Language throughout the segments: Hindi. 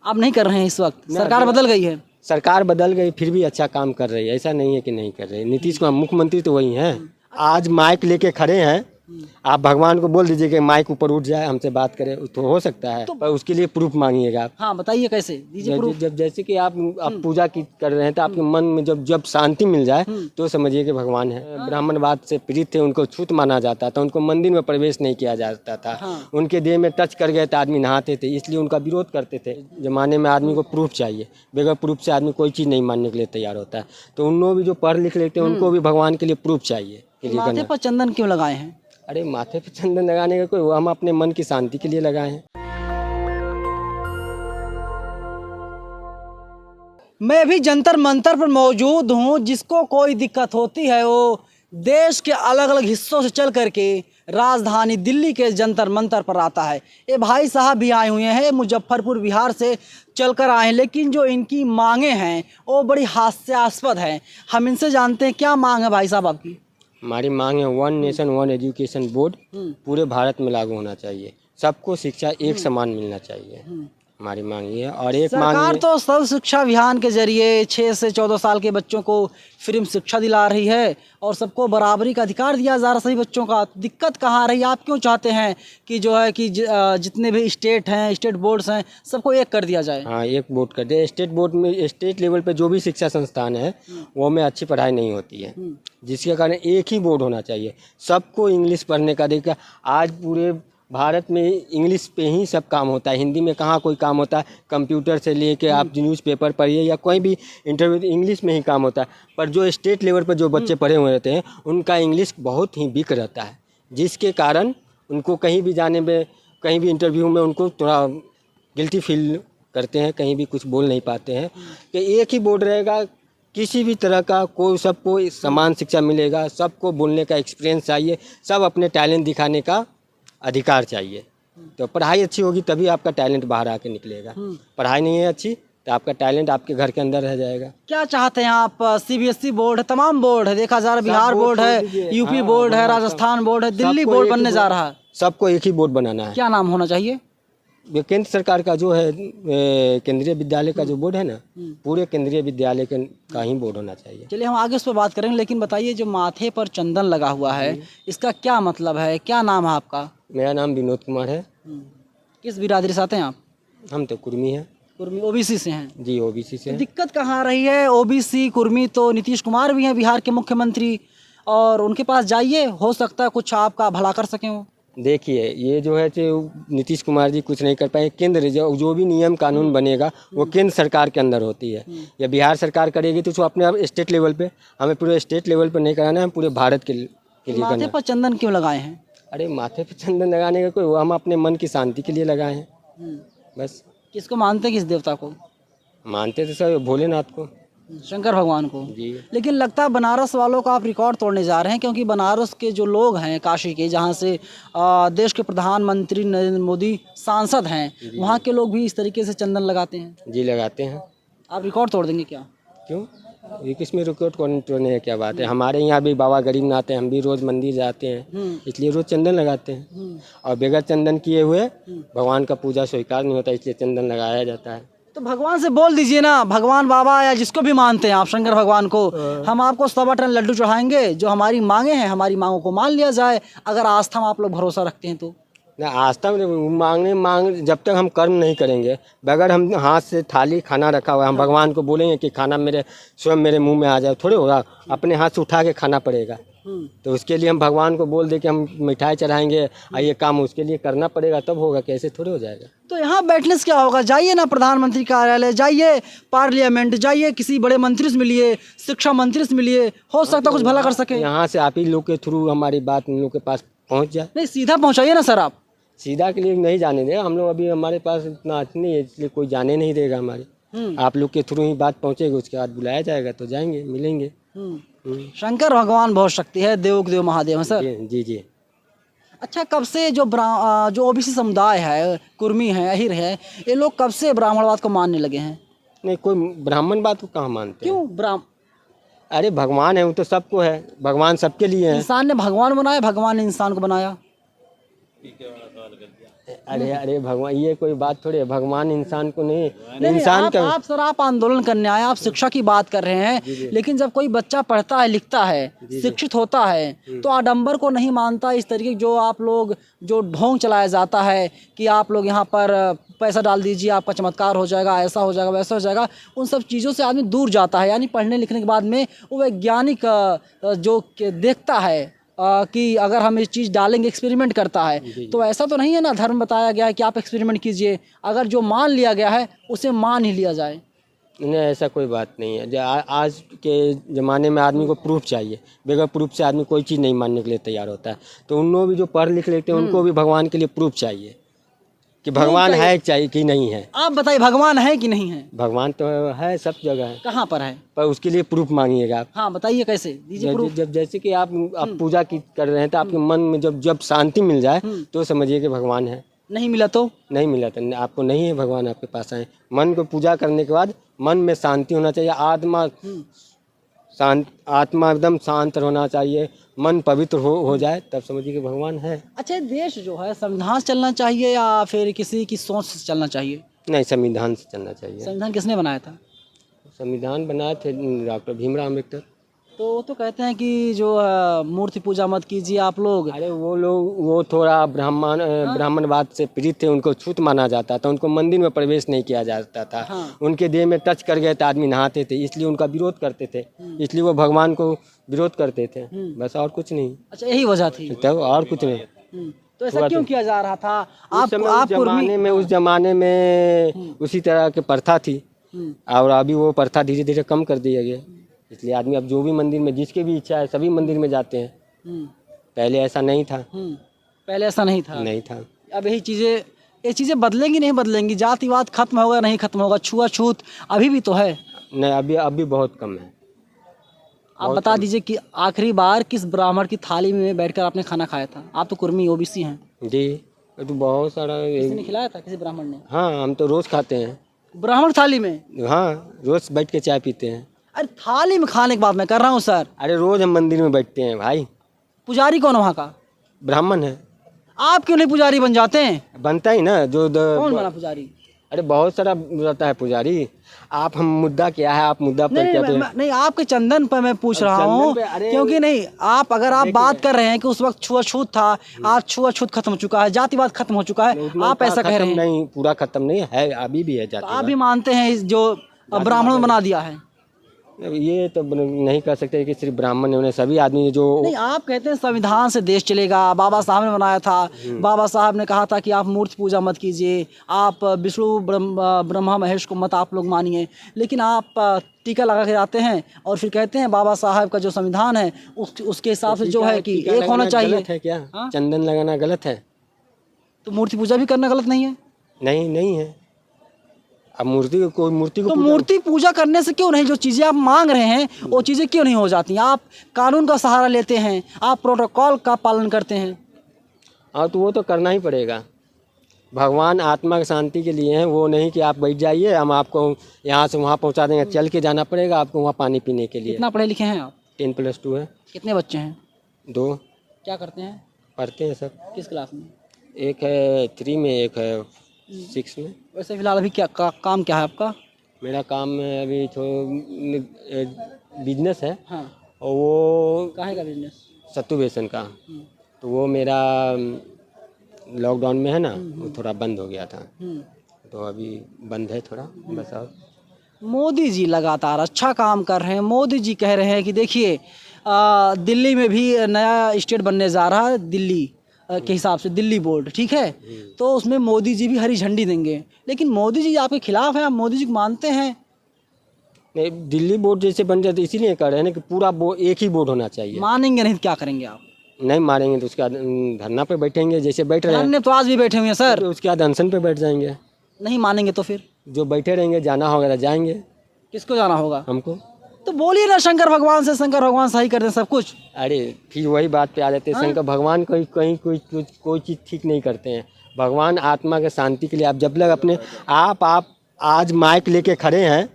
आप नहीं कर रहे हैं इस वक्त? सरकार बदल गई है। सरकार बदल गई फिर भी अच्छा काम कर रही है, ऐसा नहीं है कि नहीं कर रही है। नीतीश कुमार मुख्यमंत्री तो वही हैं। आज माइक लेके खड़े हैं, आप भगवान को बोल दीजिए कि माइक ऊपर उठ जाए, हमसे बात करे, तो हो सकता है, पर उसके लिए प्रूफ मांगिएगा आप। हाँ बताइए कैसे दीजिए प्रूफ। जब जैसे कि आप पूजा की कर रहे हैं तो आपके मन में जब जब शांति मिल जाए तो समझिए कि भगवान है। ब्राह्मणवाद से पीड़ित थे, उनको छूत माना जाता था, उनको मंदिर में प्रवेश नहीं किया जाता था। उनके देह में टच कर गए तो आदमी नहाते थे, इसलिए उनका विरोध करते थे। जमाने में आदमी को प्रूफ चाहिए, बगैर प्रूफ से आदमी कोई चीज़ नहीं मानने के लिए तैयार होता है। तो उन लोग भी जो पढ़ लिख लेते हैं उनको भी भगवान के लिए प्रूफ चाहिए। माथे पर चंदन क्यों लगाए हैं? अरे माथे पे चंदन लगाने का कोई, हम अपने मन की शांति के लिए लगाए हैं। मैं भी जंतर मंतर पर मौजूद हूँ। जिसको कोई दिक्कत होती है वो देश के अलग अलग हिस्सों से चल करके राजधानी दिल्ली के जंतर मंतर पर आता है। ये भाई साहब भी आए हुए हैं, मुजफ्फरपुर बिहार से चलकर आए हैं, लेकिन जो इनकी मांगे हैं वो बड़ी हास्यास्पद है। हम इनसे जानते हैं क्या मांग है भाई साहब आपकी। हमारी मांग है 1 नेशन 1 एजुकेशन बोर्ड पूरे भारत में लागू होना चाहिए, सबको शिक्षा एक समान मिलना चाहिए। हमारी मांग ये है। और एक मांग सरकार तो सर्व शिक्षा अभियान के जरिए 6 से 14 साल के बच्चों को फ्री में शिक्षा दिला रही है और सबको बराबरी का अधिकार दिया जा रहा है सभी बच्चों का। दिक्कत कहाँ आ रही है? आप क्यों चाहते हैं कि जो है कि जितने भी स्टेट हैं, स्टेट बोर्ड्स हैं, सबको एक कर दिया जाए? हाँ, एक बोर्ड कर दे। स्टेट बोर्ड में स्टेट लेवल पे जो भी शिक्षा संस्थान है वो में अच्छी पढ़ाई नहीं होती है, जिसके कारण एक ही बोर्ड होना चाहिए। सबको इंग्लिश पढ़ने का अधिकार। आज पूरे भारत में इंग्लिश पे ही सब काम होता है, हिंदी में कहाँ कोई काम होता है। कंप्यूटर से लेके आप न्यूज़पेपर पढ़िए या कोई भी इंटरव्यू, इंग्लिश में ही काम होता है। पर जो स्टेट लेवल पर जो बच्चे पढ़े हुए रहते हैं उनका इंग्लिश बहुत ही वीक रहता है, जिसके कारण उनको कहीं भी जाने में, कहीं भी इंटरव्यू में उनको थोड़ा गिल्टी फील करते हैं, कहीं भी कुछ बोल नहीं पाते हैं। कि एक ही बोर्ड रहेगा, किसी भी तरह का कोई, सबको समान शिक्षा मिलेगा, सबको बोलने का एक्सपीरियंस चाहिए, सब अपने टैलेंट दिखाने का अधिकार चाहिए। तो पढ़ाई अच्छी होगी तभी आपका टैलेंट बाहर आके निकलेगा। पढ़ाई नहीं है अच्छी तो आपका टैलेंट आपके घर के अंदर रह जाएगा। क्या चाहते हैं आप? सीबीएसई बोर्ड है, तमाम बोर्ड है, देखा जा रहा है, बिहार बोर्ड है, यूपी बोर्ड है, राजस्थान बोर्ड है, दिल्ली बोर्ड बनने जा रहा है। सबको एक ही बोर्ड बनाना है। क्या नाम होना चाहिए? केंद्र सरकार का जो है केंद्रीय विद्यालय का जो बोर्ड है ना, पूरे केंद्रीय विद्यालय का ही बोर्ड होना चाहिए। चलिए हम आगे उस पर बात करेंगे, लेकिन बताइए जो माथे पर चंदन लगा हुआ है इसका क्या मतलब है? क्या नाम है आपका? मेरा नाम विनोद कुमार है। किस बिरादरी से आते हैं आप? हम तो कुर्मी हैं। कुर्मी ओबीसी से हैं? जी, ओबीसी से। दिक्कत कहाँ आ रही है? ओबीसी कुर्मी तो नीतीश कुमार भी हैं बिहार के मुख्यमंत्री, और उनके पास जाइए, हो सकता है कुछ आपका भला कर सकें वो। देखिए, ये जो है जो नीतीश कुमार जी कुछ नहीं कर पाए। केंद्र जो भी नियम कानून बनेगा वो केंद्र सरकार के अंदर होती है, या बिहार सरकार करेगी तो अपने आप स्टेट लेवल पे, हमें पूरे स्टेट लेवल पे नहीं कराना है, पूरे भारत के लिए करना। माथे पर चंदन क्यों लगाए हैं? अरे माथे पे चंदन लगाने का कोई, हम अपने मन की शांति के लिए लगाए हैं बस। किसको मानते हैं, किस देवता को मानते थे सब भोलेनाथ को, शंकर भगवान को जी। लेकिन लगता है बनारस वालों का आप रिकॉर्ड तोड़ने जा रहे हैं, क्योंकि बनारस के जो लोग हैं, काशी के, जहाँ से देश के प्रधानमंत्री नरेंद्र मोदी सांसद हैं, वहाँ के लोग भी इस तरीके से चंदन लगाते हैं। जी, लगाते हैं। आप रिकॉर्ड तोड़ देंगे क्या? क्यों, ये किसमें रिकॉर्ड तोड़ने है, क्या बात है। हमारे यहाँ भी बाबा गरीबनाथ हैं, हम भी रोज़ मंदिर जाते हैं, इसलिए रोज़ चंदन लगाते हैं। और बगैर चंदन किए हुए भगवान का पूजा स्वीकार नहीं होता, इसलिए चंदन लगाया जाता है। तो भगवान से बोल दीजिए ना, भगवान बाबा या जिसको भी मानते हैं आप, शंकर भगवान को, हम आपको 100 टन लड्डू चढ़ाएंगे, जो हमारी मांगे हैं, हमारी मांगों को मान लिया जाए, अगर आस्था में आप लोग भरोसा रखते हैं तो। ना, आस्था में मांग जब तक हम कर्म नहीं करेंगे, बगैर हम हाथ से थाली खाना रखा हुआ है, हम भगवान को बोलेंगे कि खाना मेरे स्वयं मेरे मुंह में आ जाए, थोड़े होगा। अपने हाथ से उठा के खाना पड़ेगा। तो उसके लिए हम भगवान को बोल दे कि हम मिठाई चढ़ाएंगे, ये काम उसके लिए करना पड़ेगा, तब होगा, कैसे थोड़े हो जाएगा। तो यहाँ बैठने से क्या होगा? जाइए ना प्रधानमंत्री कार्यालय, जाइए पार्लियामेंट, जाइए किसी बड़े मंत्री से मिलिए, शिक्षा मंत्री से मिलिए, हो सकता कुछ भला कर सके। यहाँ से आप ही लोग के थ्रू हमारी बात उन लोग के पास पहुँच जाए। नहीं, सीधा पहुँचाइए ना सर। आप सीधा के लिए नहीं जाने देगा हम लोग, अभी हमारे पास इतना नहीं है, इसलिए कोई जाने नहीं देगा हमारे। आप लोग के थ्रू ही बात पहुँचेगी, उसके बाद बुलाया जाएगा तो जाएंगे, मिलेंगे। शंकर भगवान बहुत शक्ति है, देव के देव महादेव है सर। जी जी। अच्छा, कब से जो ओबीसी समुदाय है, कुर्मी है, अहिर है, ये लोग कब से ब्राह्मणवाद को मानने लगे हैं? नहीं, कोई ब्राह्मण बात को कहाँ मानते हैं। क्यों? अरे भगवान है, वो तो सबको है, भगवान सबके लिए है। इंसान ने भगवान बनाया, भगवान ने इंसान को बनाया। अरे अरे भगवान, ये कोई बात थोड़ी है, भगवान इंसान को नहीं, नहीं, इंसान आप, का आप सर आप आंदोलन करने आए, आप शिक्षा की बात कर रहे हैं, लेकिन जब कोई बच्चा पढ़ता है, लिखता है, शिक्षित होता है, तो आडंबर को नहीं मानता। इस तरीके जो आप लोग जो ढोंग चलाया जाता है कि आप लोग यहाँ पर पैसा डाल दीजिए, आपका चमत्कार हो जाएगा, ऐसा हो जाएगा, वैसा हो जाएगा, उन सब चीज़ों से आदमी दूर जाता है। यानी पढ़ने लिखने के बाद में वो वैज्ञानिक जो देखता है कि अगर हम इस चीज़ डालेंगे, एक्सपेरिमेंट करता है, तो ऐसा तो नहीं है ना, धर्म बताया गया है कि आप एक्सपेरिमेंट कीजिए, अगर जो मान लिया गया है उसे मान ही लिया जाए। नहीं, ऐसा कोई बात नहीं है। आज के ज़माने में आदमी को प्रूफ चाहिए, बगैर प्रूफ से आदमी कोई चीज़ नहीं मानने के लिए तैयार होता है। तो उन लोग भी जो पढ़ लिख लेते हैं उनको भी भगवान के लिए प्रूफ चाहिए कि भगवान है चाहिए कि नहीं है। आप बताइए, भगवान है कि नहीं है? भगवान तो है, सब जगह है, कहाँ पर है? पर उसके लिए प्रूफ मांगिएगा आप। हाँ बताइए, कैसे दीजिए प्रूफ। जब जैसे कि आप पूजा की कर रहे हैं तो आपके मन में जब शांति मिल जाए तो समझिए कि भगवान है। नहीं मिला तो? नहीं मिला तो आपको नहीं है, भगवान आपके पास आए। मन को पूजा करने के बाद मन में शांति होना चाहिए, आत्मा एकदम शांत होना चाहिए, मन पवित्र हो जाए, तब समझिए कि भगवान है। अच्छा, देश जो है संविधान से चलना चाहिए या फिर किसी की सोच से चलना चाहिए? नहीं, संविधान से चलना चाहिए। संविधान किसने बनाया था? संविधान बनाए थे डॉक्टर भीमराव अम्बेडकर। तो कहते हैं कि जो मूर्ति पूजा मत कीजिए आप लोग। अरे वो थोड़ा ब्राह्मणवाद से पीड़ित थे, उनको छूत माना जाता था, उनको मंदिर में प्रवेश नहीं किया जाता था। उनके देह में टच कर गए तो आदमी नहाते थे, इसलिए उनका विरोध करते थे, इसलिए वो भगवान को विरोध करते थे, बस और कुछ नहीं। अच्छा, यही वजह थी? तब और कुछ नहीं। तो ऐसा क्यों किया जा रहा था? उस जमाने में उसी तरह की प्रथा थी, और अभी वो प्रथा धीरे धीरे कम कर दिया गया, इसलिए आदमी अब जो भी मंदिर में जिसकी भी इच्छा है सभी मंदिर में जाते हैं। पहले ऐसा नहीं था। पहले ऐसा नहीं था? नहीं था। अब ये चीज़ें बदलेंगी, नहीं बदलेंगी? जातिवाद खत्म होगा, नहीं खत्म होगा? छुआछूत अभी भी तो है। नहीं, अभी बहुत कम है। आप बता दीजिए कि आखिरी बार किस ब्राह्मण की थाली में बैठकर आपने खाना खाया था? आप तो कुर्मी ओबीसी हैं। जी, तो बहुत सारा। किसी ने खिलाया था, किसी ब्राह्मण ने? हाँ, हम तो रोज़ खाते हैं ब्राह्मण थाली में। हाँ, रोज़ बैठ के चाय पीते हैं। अरे थाली में खाने की बात मैं कर रहा हूँ सर। अरे रोज़ हम मंदिर में बैठते हैं भाई। पुजारी कौन है वहाँ का? ब्राह्मण है। आप क्यों नहीं पुजारी बन जाते हैं? बनता ही ना, कौन बना पुजारी? अरे बहुत सारा रहता है पुजारी। आप हम मुद्दा क्या है, आप मुद्दा पर क्या? नहीं, आपके चंदन पर मैं पूछ रहा हूँ, क्योंकि नहीं अगर आप बात कर रहे हैं कि उस वक्त छुआछूत था, आज छुआछूत खत्म हो चुका है, जातिवाद खत्म हो चुका है, आप ऐसा कह रहे हैं? नहीं, पूरा खत्म नहीं है, अभी भी है जातिवाद। आप भी मानते हैं जो ब्राह्मण बना दिया है? ये तो नहीं कह सकते कि सिर्फ ब्राह्मण ने, उन्हें सभी आदमी जो। नहीं, आप कहते हैं संविधान से देश चलेगा, बाबा साहब ने बनाया था, बाबा साहब ने कहा था कि आप मूर्ति पूजा मत कीजिए, आप विष्णु ब्रह्मा महेश को मत आप लोग मानिए, लेकिन आप टीका लगा के आते हैं और फिर कहते हैं बाबा साहब का जो संविधान है उसके हिसाब से जो है कि एक होना चाहिए। गलत है क्या? चंदन लगाना गलत है? तो मूर्ति पूजा भी करना गलत नहीं है? नहीं है। अब मूर्ति को मूर्ति पूजा करने से क्यों नहीं, जो चीज़ें आप मांग रहे हैं वो चीज़ें क्यों नहीं हो जाती? आप कानून का सहारा लेते हैं, आप प्रोटोकॉल का पालन करते हैं। हाँ, तो वो तो करना ही पड़ेगा। भगवान आत्मा की शांति के लिए हैं, वो नहीं कि आप बैठ जाइए हम आपको यहाँ से वहाँ पहुँचा देंगे। चल के जाना पड़ेगा आपको वहाँ पानी पीने के लिए। कितना पढ़े लिखे हैं आप? 10+2 है। कितने बच्चे हैं? 2। क्या करते हैं? पढ़ते हैं सब। किस क्लास में? एक है 3 में, एक है 6 में। वैसे फिलहाल अभी क्या काम क्या है आपका? मेरा काम अभी बिजनेस है। हाँ। और वो काहे का बिजनेस? सत्तू बेसन का। तो वो मेरा लॉकडाउन में है ना, वो थोड़ा बंद हो गया था, तो अभी बंद है थोड़ा, बस। और मोदी जी लगातार अच्छा काम कर रहे हैं। मोदी जी कह रहे हैं कि देखिए दिल्ली में भी नया स्टेट बनने जा रहा है, दिल्ली के हिसाब से दिल्ली बोर्ड, ठीक है, तो उसमें मोदी जी भी हरी झंडी देंगे। लेकिन मोदी जी आपके खिलाफ हैं, आप मोदी जी को मानते हैं? नहीं, दिल्ली बोर्ड जैसे बन जाए तो इसीलिए कह रहे हैं ना कि पूरा एक ही बोर्ड होना चाहिए। मानेंगे नहीं तो क्या करेंगे आप? नहीं मानेंगे तो उसके बाद धरना पे बैठेंगे, जैसे बैठ रहे हैं। तो आज भी बैठे हुए हैं सर। तो उसके बाद अनशन पे बैठ जाएंगे। नहीं मानेंगे तो फिर जो बैठे रहेंगे, जाना होगा तो जाएंगे। किसको जाना होगा? हमको। तो बोलिए ना शंकर भगवान से, शंकर भगवान सही कर दें सब कुछ। अरे फिर वही बात पे आ जाते हैं। शंकर भगवान कहीं कोई चीज़ ठीक नहीं करते हैं। भगवान आत्मा के शांति के लिए आप जब लग अपने आप आज माइक लेके खड़े हैं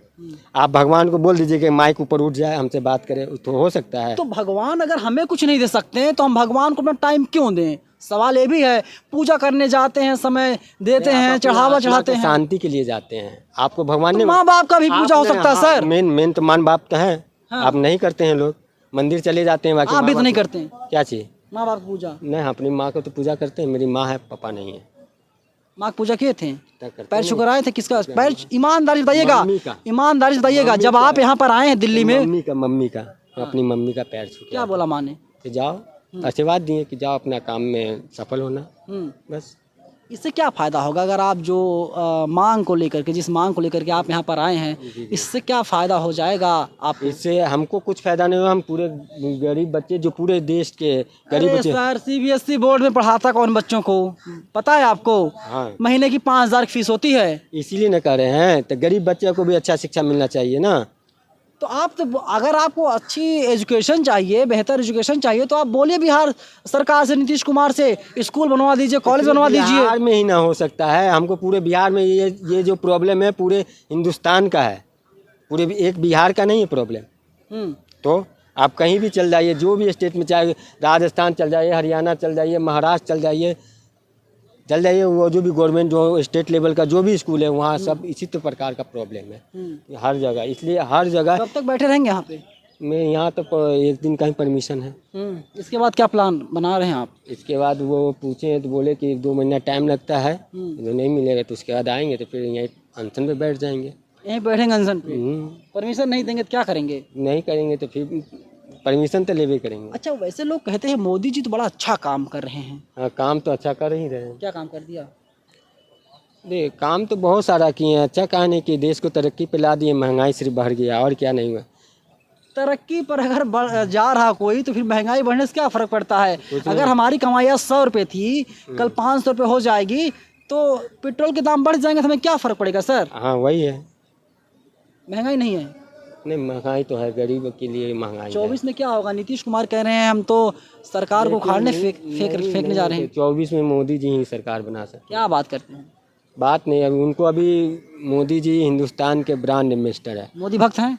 आप भगवान को बोल दीजिए कि माइक ऊपर उठ जाए, हमसे बात करे, तो हो सकता है। तो भगवान अगर हमें कुछ नहीं दे सकते हैं तो हम भगवान को अपना टाइम क्यों दें? सवाल ये भी है। पूजा करने जाते हैं, समय देते हैं, चढ़ावा चढ़ाते हैं, शांति के लिए जाते हैं। आपको भगवान ने, माँ बाप का भी पूजा हो सकता है सर। मेन तो माँ बाप तो है। आप नहीं करते हैं, लोग मंदिर चले जाते हैं, बाकी आप भी तो नहीं करते हैं क्या चाहिए? माँ बाप की पूजा? नहीं, अपनी माँ को तो पूजा करते हैं। मेरी माँ है, पापा नहीं है। माँ की पूजा किए थे? पैर छू कर आए थे? किसका पैर? ईमानदारी से बताइएगा, ईमानदारी से बताइएगा। जब आप यहाँ पर आए हैं दिल्ली में, मम्मी का अपनी मम्मी का पैर छू के क्या बोला माँ ने? कि जाओ, आशीर्वाद दिए कि जाओ अपना काम में सफल होना, बस। इससे क्या फ़ायदा होगा अगर आप जो मांग को लेकर के, जिस मांग को लेकर के आप यहाँ पर आए हैं, इससे क्या फ़ायदा हो जाएगा आपको? इससे हमको कुछ फ़ायदा नहीं होगा। हम पूरे गरीब बच्चे, जो पूरे देश के गरीब बच्चे। सर, CBSE बोर्ड में पढ़ाता कौन बच्चों को, पता है आपको? हाँ, महीने की 5,000 फीस होती है। इसीलिए न कर रहे हैं, तो गरीब बच्चे को भी अच्छा शिक्षा मिलना चाहिए ना। तो आप तो, अगर आपको अच्छी एजुकेशन चाहिए, बेहतर एजुकेशन चाहिए, तो आप बोलिए बिहार सरकार से, नीतीश कुमार से, स्कूल बनवा दीजिए, कॉलेज बनवा दीजिए। बिहार में ही ना हो सकता है। हमको पूरे बिहार में ये जो प्रॉब्लम है, पूरे हिंदुस्तान का है, पूरे एक बिहार का नहीं है प्रॉब्लम। तो आप कहीं भी चल जाइए, जो भी स्टेट में, चाहे राजस्थान चल जाइए, हरियाणा चल जाइए, महाराष्ट्र चल जाइए, वो जो भी गवर्नमेंट, जो स्टेट लेवल का जो भी स्कूल है, वहाँ सब इसी तो प्रकार का प्रॉब्लम है हर जगह। इसलिए हर जगह। कब तक बैठे रहेंगे यहाँ पे? मैं यहाँ तो एक दिन का ही परमिशन है। इसके बाद क्या प्लान बना रहे हैं आप? इसके बाद वो पूछे तो बोले कि 1-2 महीना टाइम लगता है, जो नहीं मिलेगा तो उसके बाद आएंगे, तो फिर यहीं अनशन पे बैठ जाएंगे। यहीं बैठेंगे अनशन पे? परमिशन नहीं देंगे तो क्या करेंगे? नहीं करेंगे तो फिर परमिशन तो लेवे करेंगे। अच्छा, वैसे लोग कहते हैं मोदी जी तो बड़ा अच्छा काम कर रहे हैं। हाँ, काम तो अच्छा कर ही रहे हैं। क्या काम कर दिया? देख, काम तो बहुत सारा किए हैं। अच्छा कहा नहीं कि देश को तरक्की पे ला दिए, महंगाई सिर्फ बढ़ गया, और क्या नहीं हुआ। तरक्की पर अगर जा रहा कोई, तो फिर महंगाई बढ़ने से क्या फ़र्क पड़ता है? अगर हमारी कमाई 100 रुपये थी, कल 500 रुपये हो जाएगी, तो पेट्रोल के दाम बढ़ जाएंगे, तो हमें क्या फ़र्क पड़ेगा सर? हाँ, वही है। महंगाई नहीं है? नहीं, महंगाई तो है, गरीब के लिए महंगाई। 24 में क्या होगा? नीतीश कुमार कह रहे हैं हम तो सरकार को उखाड़ने फेंकने जा रहे हैं। 24 में मोदी जी ही सरकार बना सकते। क्या बात करते हैं? बात नहीं, अभी उनको, अभी मोदी जी हिंदुस्तान के ब्रांड एम्बेसडर है। मोदी भक्त हैं?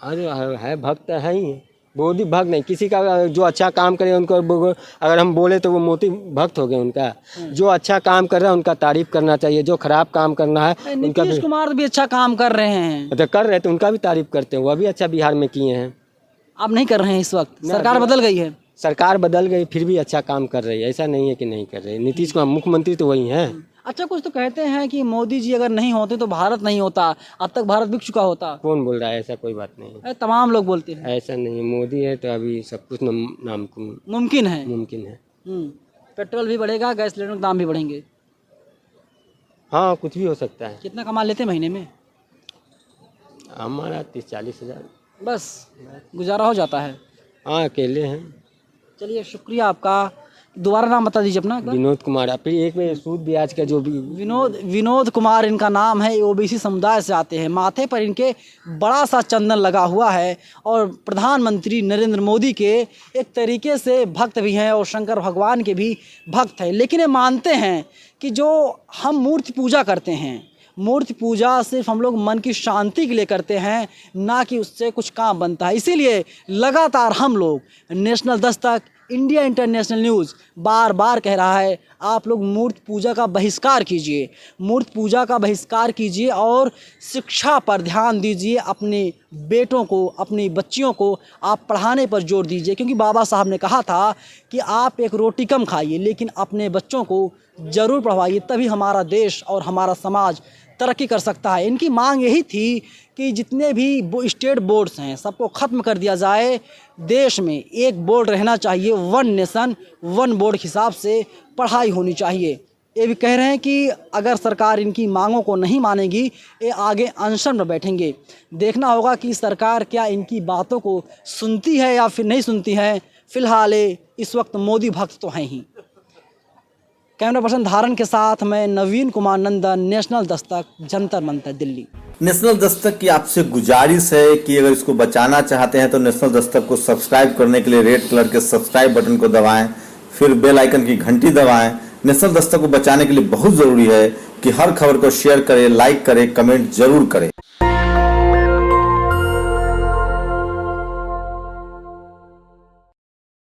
अरे है, भक्त है ही। मोदी भक्त नहीं, किसी का जो अच्छा काम करे उनको अगर हम बोले तो वो मोदी भक्त हो गए उनका। जो अच्छा काम कर रहा है उनका तारीफ करना चाहिए, जो खराब काम करना है उनका। नीतीश कुमार भी अच्छा काम कर रहे हैं। तो कर रहे तो उनका भी तारीफ करते हैं, वो भी अच्छा बिहार में किए हैं। आप नहीं कर रहे हैं इस वक्त? सरकार बदल गई है। सरकार बदल गई, फिर भी अच्छा काम कर रही है, ऐसा नहीं है कि नहीं कर रही। नीतीश कुमार मुख्यमंत्री तो वही हैं। अच्छा, कुछ तो कहते हैं कि मोदी जी अगर नहीं होते तो भारत नहीं होता, अब तक भारत बिक चुका होता। कौन बोल रहा है? ऐसा कोई बात नहीं है। तमाम लोग बोलते हैं। ऐसा नहीं है, मोदी है तो अभी सब कुछ मुमकिन है। मुमकिन है। पेट्रोल भी बढ़ेगा, गैस सिलेंडर के दाम भी बढ़ेंगे। हाँ, कुछ भी हो सकता है। कितना कमा लेते महीने में? हमारा 30-40 हज़ार बस गुजारा हो जाता है। हाँ, अकेले हैं। चलिए, शुक्रिया आपका। दोबारा नाम बता दीजिए अपना। विनोद कुमार। फिर एक में सूद ब्याज का जो भी विनोद कुमार इनका नाम है। OBC समुदाय से आते हैं। माथे पर इनके बड़ा सा चंदन लगा हुआ है और प्रधानमंत्री नरेंद्र मोदी के एक तरीके से भक्त भी हैं और शंकर भगवान के भी भक्त हैं। लेकिन ये मानते हैं कि जो हम मूर्ति पूजा करते हैं, मूर्ति पूजा सिर्फ हम लोग मन की शांति के लिए करते हैं, ना कि उससे कुछ काम बनता है। इसीलिए लगातार हम लोग, national Dastak, India international news बार बार कह रहा है, आप लोग मूर्ति पूजा का बहिष्कार कीजिए, मूर्ति पूजा का बहिष्कार कीजिए और शिक्षा पर ध्यान दीजिए। अपने बेटों को, अपनी बच्चियों को आप पढ़ाने पर जोर दीजिए, क्योंकि बाबा साहब ने कहा था कि आप एक रोटी कम खाइए लेकिन अपने बच्चों को ज़रूर पढ़वाइए, तभी हमारा देश और हमारा समाज तरक्की कर सकता है। इनकी मांग यही थी कि जितने भी स्टेट बोर्ड्स हैं सबको ख़त्म कर दिया जाए। देश में एक बोर्ड रहना चाहिए, 1 नेशन 1 बोर्ड के हिसाब से पढ़ाई होनी चाहिए। ये भी कह रहे हैं कि अगर सरकार इनकी मांगों को नहीं मानेगी, ये आगे अनशन में बैठेंगे। देखना होगा कि सरकार क्या इनकी बातों को सुनती है या फिर नहीं सुनती है। फिलहाल इस वक्त मोदी भक्त तो हैं ही। कैमरा पर्सन धारण के साथ मैं नवीन कुमार नंदन, नेशनल दस्तक, जंतर मंतर, दिल्ली। नेशनल दस्तक की आपसे गुजारिश है कि अगर इसको बचाना चाहते हैं तो नेशनल दस्तक को सब्सक्राइब करने के लिए रेड कलर के सब्सक्राइब बटन को दबाएं, फिर बेल आइकन की घंटी दबाएं। नेशनल दस्तक को बचाने के लिए बहुत जरूरी है कि हर खबर को शेयर करें, लाइक करें, कमेंट जरूर करें।